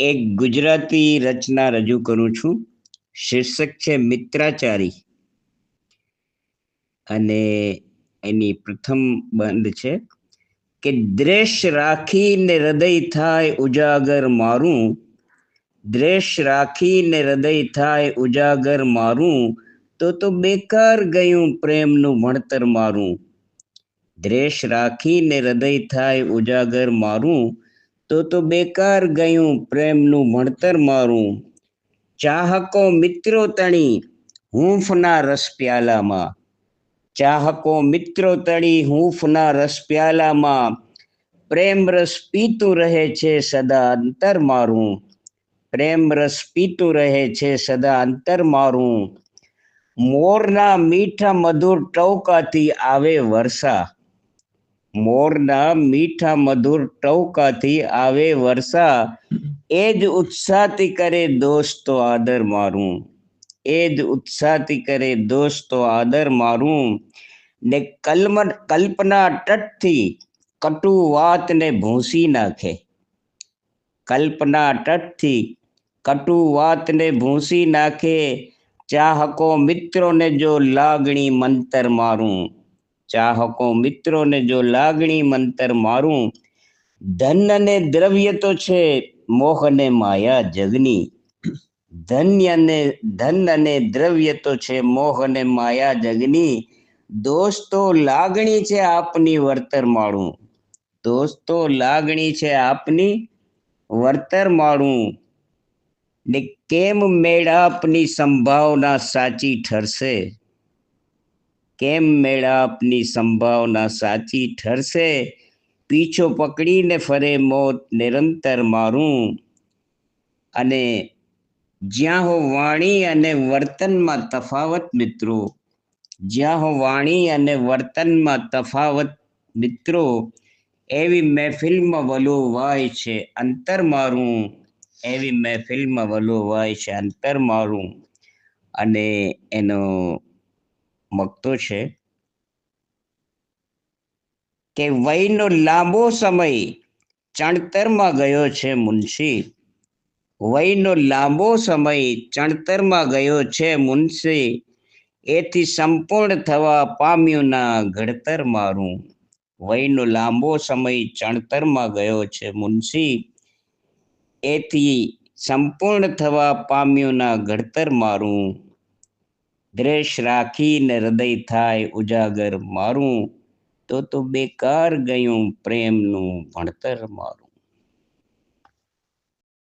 એક ગુજરાતી રચના રજૂ કરું છું. શીર્ષક છે મિત્રાચારી અને એની પ્રથમ બંધ છે કે દ્વેષ રાખીને હૃદય થાય ઉજાગર મારું, દ્વેષ રાખીને હૃદય થાય ઉજાગર મારું, તો બેકાર ગયું પ્રેમનું ભણતર મારું. દ્વેષ રાખીને હૃદય થાય ઉજાગર મારું, તો બેકાર ગયું પ્રેમનું ભણતર મારું. ચાહકો મિત્રો તણી હૂંફના રસ પ્યાલામાં, ચાહકો મિત્રો તણી હૂંફના રસ પ્યાલામાં, પ્રેમ રસ પીતું રહે છે સદા અંતર મારું, પ્રેમ રસ પીતું રહે છે સદા અંતર મારું. મોરના મીઠા મધુર ટવકાથી આવે વર્ષા, મોરના મીઠા મધુર ટવકાથી આવે વર્ષા, એ જ ઉત્સાહથી કરે દોસ્તો આદર મારું, એ જ ઉત્સાહથી કરે દોસ્તો આદર મારું. ને કલ્પના તટથી કટુ વાતને ભૂંસી નાખે, કલ્પના તટથી કટુ વાતને ભૂંસી નાખે, ચાહકો મિત્રોને જો લાગણી મંતર મારું, ચાહકો મિત્રોને જો લાગણી મંતર મારું. ધન અને દ્રવ્ય તો છે મોહ અને માયા જગની, ધન અને દ્રવ્ય તો છે મોહ અને માયા જગની, દોસ્તો લાગણી છે આપની વર્તર માળું, દોસ્તો લાગણી છે આપની વર્તર માળું. ને કેમ મેળાપની સંભાવના સાચી ઠરશે, કેમ મેળાપની સંભાવના સાચી ઠરશે, પીછો પકડીને ફરે મોત નિરંતર મારું. અને જ્યાં હો વાણી અને વર્તનમાં તફાવત મિત્રો, જ્યાં હો વાણી અને વર્તનમાં તફાવત મિત્રો, એવી મહેફિલમાં વલોવાય છે અંતર મારું, એવી મહેફિલમાં વલોવાય છે અંતર મારું. અને એનો મકતો છે કે વયનો લાંબો સમય ચણતરમાં ગયો છે મુનશી, વયનો લાંબો સમય ચણતરમાં ગયો છે મુનશી, એથી સંપૂર્ણ થવા પામ્યું ના ઘડતર મારું, વયનો લાંબો સમય ચણતરમાં ગયો છે મુનશી, એથી સંપૂર્ણ થવા પામ્યું ના ઘડતર મારું. દ્વેષ રાખીને હૃદય થાય ઉજાગર મારું, તો બેકાર ગયું પ્રેમનું ભણતર મારું.